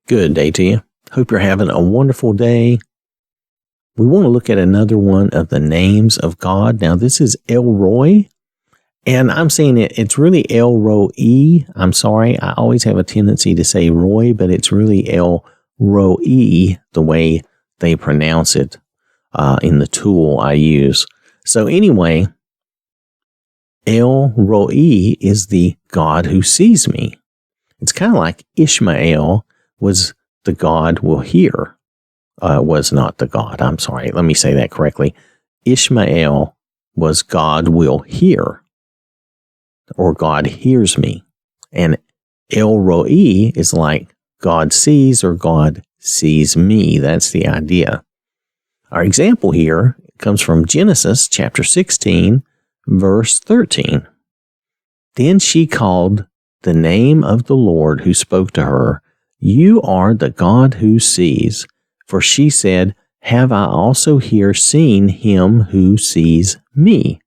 Good day to you. Hope you're having a wonderful day. We want to look at another one of the names of God. Now, this is El Roi, and I'm saying it's really El Roi. I'm sorry, I always have a tendency to say Roy, but it's really El Roi, the way they pronounce it in the tool I use. So anyway, El Roi is the God who sees me. It's kind of like Ishmael was the God will hear. Was not the God. I'm sorry. Let me say that correctly. Ishmael was God will hear, or God hears me. And El Roi is like God sees or God sees me. That's the idea. Our example here comes from Genesis chapter 16, verse 13. Then she called the name of the Lord who spoke to her, "You are the God who sees." For she said, "Have I also here seen him who sees me?"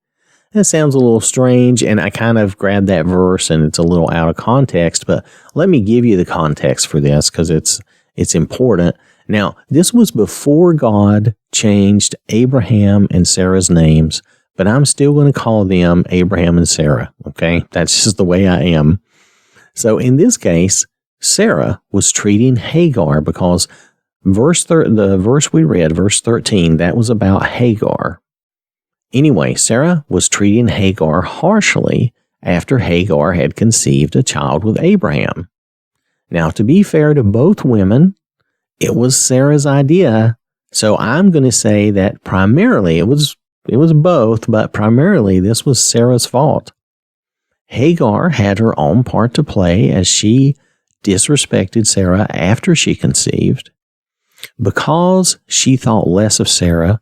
That sounds a little strange, and I kind of grabbed that verse, and it's a little out of context, but let me give you the context for this because it's important. Now, this was before God changed Abraham and Sarah's names, but I'm still going to call them Abraham and Sarah, okay? That's just the way I am. So in this case, Sarah was treating Hagar because the verse we read, verse 13, that was about Hagar. Anyway, Sarah was treating Hagar harshly after Hagar had conceived a child with Abraham. Now, to be fair to both women, it was Sarah's idea. So I'm going to say that primarily it was both, but primarily this was Sarah's fault. Hagar had her own part to play as she disrespected Sarah after she conceived. Because she thought less of Sarah,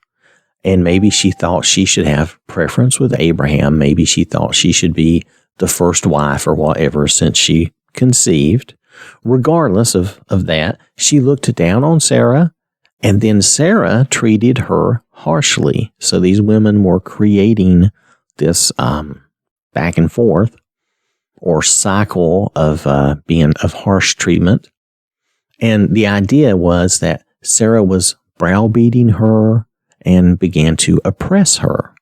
and maybe she thought she should have preference with Abraham, maybe she thought she should be the first wife or whatever since she conceived. Regardless of that, she looked down on Sarah, and then Sarah treated her harshly. So these women were creating this back and forth or cycle of harsh treatment. And the idea was that Sarah was browbeating her and began to oppress her.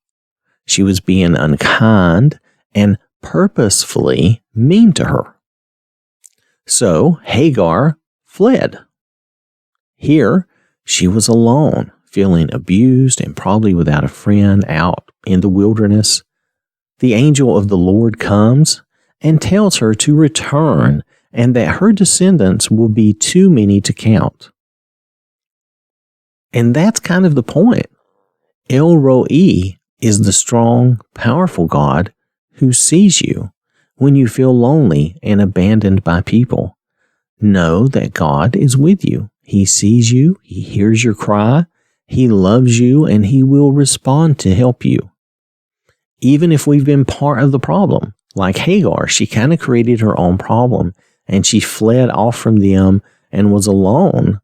She was being unkind and purposefully mean to her. So Hagar fled. Here, she was alone, feeling abused and probably without a friend out in the wilderness. The angel of the Lord comes and tells her to return and that her descendants will be too many to count. And that's kind of the point. El Roi is the strong, powerful God who sees you when you feel lonely and abandoned by people. Know that God is with you. He sees you, He hears your cry, He loves you, and He will respond to help you. Even if we've been part of the problem, like Hagar, she kind of created her own problem, and she fled off from them and was alone.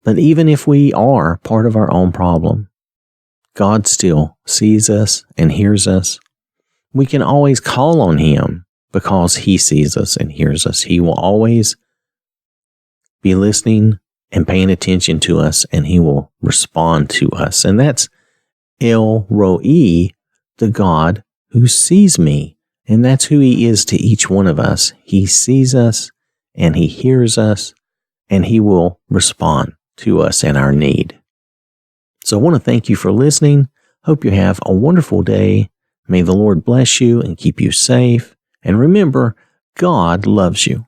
But even if we are part of our own problem, God still sees us and hears us. We can always call on Him because He sees us and hears us. He will always be listening and paying attention to us, and He will respond to us. And that's El Roi, the God who sees me. And that's who He is to each one of us. He sees us and He hears us, and He will respond to us and our need. So I want to thank you for listening. Hope you have a wonderful day. May the Lord bless you and keep you safe. And remember, God loves you.